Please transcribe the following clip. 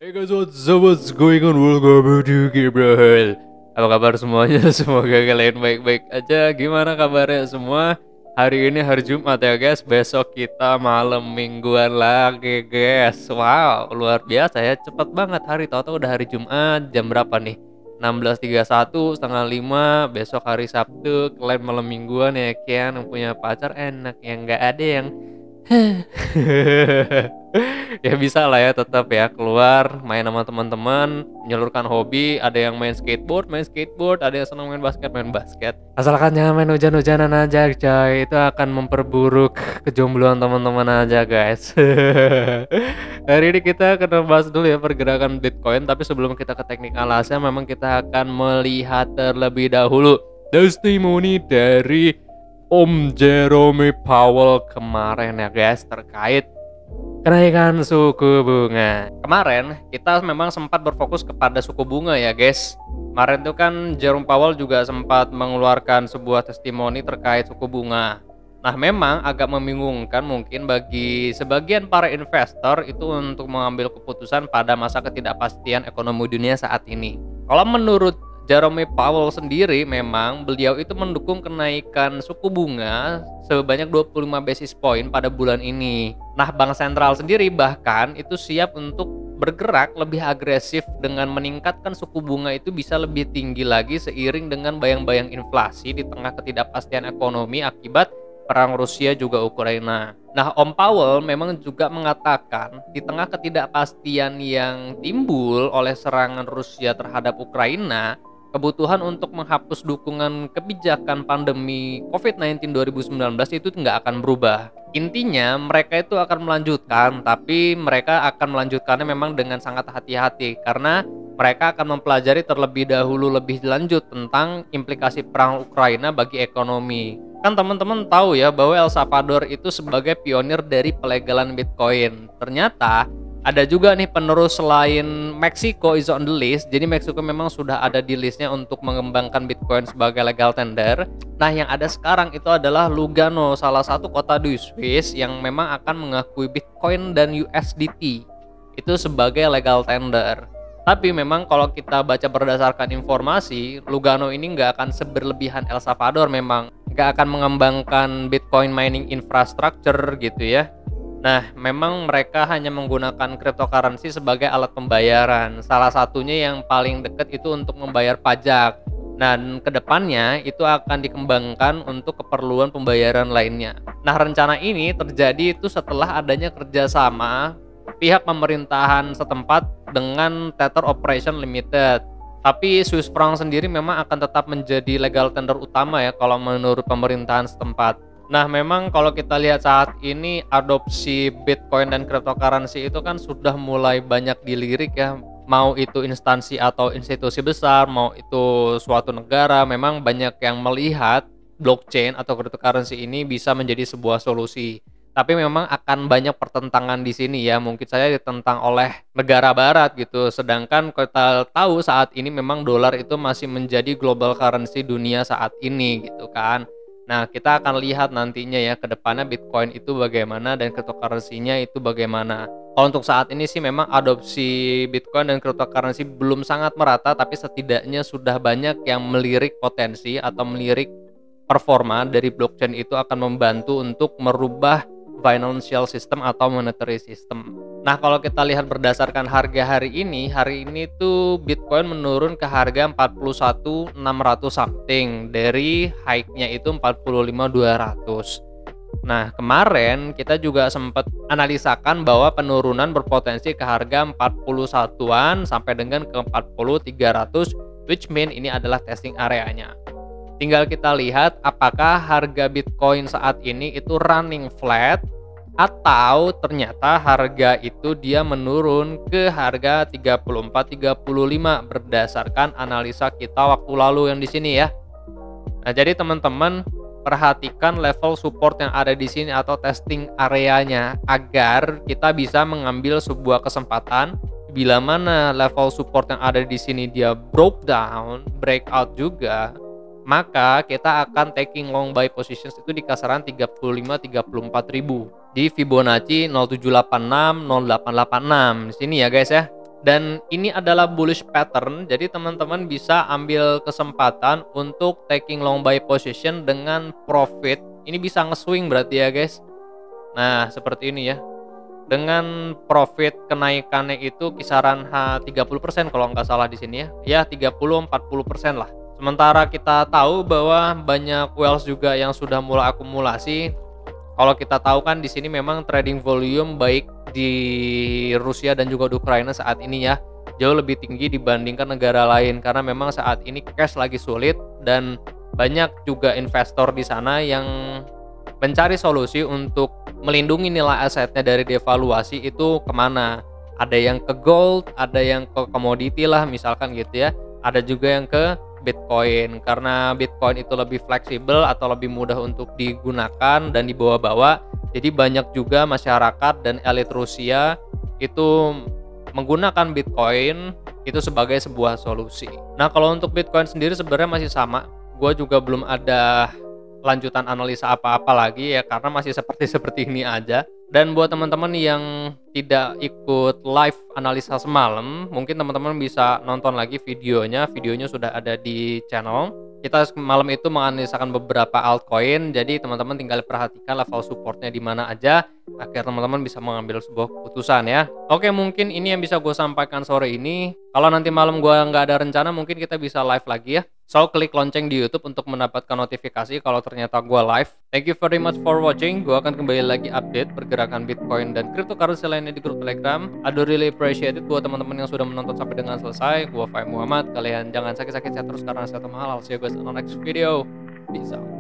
Hey guys, what's going on? Welcome to Gabriel. Apa kabar semuanya? Semoga kalian baik-baik aja. Gimana kabarnya semua? Hari ini hari Jumat ya guys. Besok kita malam mingguan lagi guys. Wow, luar biasa ya. Cepet banget hari. Tahu-tahu udah hari Jumat. Jam berapa nih? 16.31, setengah 5. Besok hari Sabtu. Kalian malam mingguan ya Kian yang punya pacar enak. Yang nggak ada yang ya bisa lah ya, tetap ya keluar main sama teman-teman, menyalurkan hobi. Ada yang main skateboard, ada yang senang main basket. Asalkan jangan main hujan-hujanan aja coy, itu akan memperburuk kejombloan teman-teman aja guys. Hari ini kita akan bahas dulu ya pergerakan Bitcoin, tapi sebelum kita ke teknik alasnya memang kita akan melihat terlebih dahulu testimoni dari Om Jerome Powell kemarin ya guys, terkait kenaikan suku bunga. Kemarin kita memang sempat berfokus kepada suku bunga ya guys. Kemarin tuh kan Jerome Powell juga sempat mengeluarkan sebuah testimoni terkait suku bunga. Nah memang agak membingungkan mungkin bagi sebagian para investor itu untuk mengambil keputusan pada masa ketidakpastian ekonomi dunia saat ini. Kalau menurut Jerome Powell sendiri, memang beliau itu mendukung kenaikan suku bunga sebanyak 25 basis point pada bulan ini. Nah, Bank Sentral sendiri bahkan itu siap untuk bergerak lebih agresif dengan meningkatkan suku bunga itu bisa lebih tinggi lagi seiring dengan bayang-bayang inflasi di tengah ketidakpastian ekonomi akibat perang Rusia juga Ukraina. Nah, Om Powell memang juga mengatakan di tengah ketidakpastian yang timbul oleh serangan Rusia terhadap Ukraina, kebutuhan untuk menghapus dukungan kebijakan pandemi COVID-19 2019 itu nggak akan berubah. Intinya mereka itu akan melanjutkan, tapi mereka akan melanjutkannya memang dengan sangat hati-hati karena mereka akan mempelajari terlebih dahulu lebih lanjut tentang implikasi perang Ukraina bagi ekonomi. Kan teman-teman tahu ya bahwa El Salvador itu sebagai pionir dari pelegalan Bitcoin. Ternyata ada juga nih penerus selain Meksiko is on the list. Jadi Meksiko memang sudah ada di listnya untuk mengembangkan Bitcoin sebagai legal tender. Nah yang ada sekarang itu adalah Lugano, salah satu kota di Swiss yang memang akan mengakui Bitcoin dan USDT itu sebagai legal tender. Tapi memang kalau kita baca berdasarkan informasi, Lugano ini nggak akan seberlebihan El Salvador, memang nggak akan mengembangkan Bitcoin mining infrastructure gitu ya. Nah, memang mereka hanya menggunakan cryptocurrency sebagai alat pembayaran. Salah satunya yang paling dekat itu untuk membayar pajak. Dan kedepannya itu akan dikembangkan untuk keperluan pembayaran lainnya. Nah, rencana ini terjadi itu setelah adanya kerjasama pihak pemerintahan setempat dengan Tether Operation Limited. Tapi Swiss franc sendiri memang akan tetap menjadi legal tender utama ya kalau menurut pemerintahan setempat. Nah memang kalau kita lihat saat ini adopsi Bitcoin dan cryptocurrency itu kan sudah mulai banyak dilirik ya. Mau itu instansi atau institusi besar, mau itu suatu negara, memang banyak yang melihat blockchain atau cryptocurrency ini bisa menjadi sebuah solusi. Tapi memang akan banyak pertentangan di sini ya, mungkin saja ditentang oleh negara barat gitu. Sedangkan kita tahu saat ini memang dolar itu masih menjadi global currency dunia saat ini gitu kan. Nah, kita akan lihat nantinya ya ke depannya Bitcoin itu bagaimana dan cryptocurrency-nya itu bagaimana. Kalau untuk saat ini sih memang adopsi Bitcoin dan cryptocurrency belum sangat merata, tapi setidaknya sudah banyak yang melirik potensi atau melirik performa dari blockchain itu akan membantu untuk merubah financial system atau monetary system. Nah, kalau kita lihat berdasarkan harga hari ini tuh Bitcoin menurun ke harga 41.600 something dari high-nya itu 45.200. Nah, kemarin kita juga sempat analisakan bahwa penurunan berpotensi ke harga 41-an sampai dengan ke 40.300, which mean ini adalah testing areanya. Tinggal kita lihat apakah harga Bitcoin saat ini itu running flat atau ternyata harga itu dia menurun ke harga 34-35 berdasarkan analisa kita waktu lalu yang di sini ya. Nah, jadi teman-teman perhatikan level support yang ada di sini atau testing areanya agar kita bisa mengambil sebuah kesempatan bila mana level support yang ada di sini dia breakout juga, maka kita akan taking long buy positions itu di kasaran 35-34 ribu di Fibonacci 0786 0886 di sini ya guys ya. Dan ini adalah bullish pattern, jadi teman-teman bisa ambil kesempatan untuk taking long buy position dengan profit. Ini bisa nge-swing berarti ya guys. Nah seperti ini ya, dengan profit kenaikannya itu kisaran 30% kalau nggak salah di sini ya 30-40% lah. Sementara kita tahu bahwa banyak whales juga yang sudah mulai akumulasi. Kalau kita tahu kan di sini memang trading volume baik di Rusia dan juga di Ukraina saat ini ya jauh lebih tinggi dibandingkan negara lain, karena memang saat ini cash lagi sulit dan banyak juga investor di sana yang mencari solusi untuk melindungi nilai asetnya dari devaluasi itu kemana. Ada yang ke gold, ada yang ke komoditi lah misalkan gitu ya, ada juga yang ke Bitcoin, karena Bitcoin itu lebih fleksibel atau lebih mudah untuk digunakan dan dibawa-bawa. Jadi banyak juga masyarakat dan elit Rusia itu menggunakan Bitcoin itu sebagai sebuah solusi. Nah kalau untuk Bitcoin sendiri sebenarnya masih sama, gue juga belum ada lanjutan analisa apa-apa lagi ya, karena masih seperti ini aja. Dan buat teman-teman yang tidak ikut live analisa semalam, mungkin teman-teman bisa nonton lagi videonya sudah ada di channel. Kita malam itu menganalisakan beberapa altcoin, jadi teman-teman tinggal perhatikan level supportnya di mana aja agar teman-teman bisa mengambil sebuah keputusan ya. Oke, mungkin ini yang bisa gue sampaikan sore ini. Kalau nanti malam gue nggak ada rencana, mungkin kita bisa live lagi ya. So, klik lonceng di YouTube untuk mendapatkan notifikasi kalau ternyata gue live. Thank you very much for watching. Gue akan kembali lagi update pergerakan Bitcoin dan cryptocurrency lainnya di grup Telegram. I do really appreciate it buat teman-teman yang sudah menonton sampai dengan selesai. Gue Fai Muhammad. Kalian jangan sakit-sakit sehat terus karena sehat mahal. I'll see you guys on the next video. Peace out.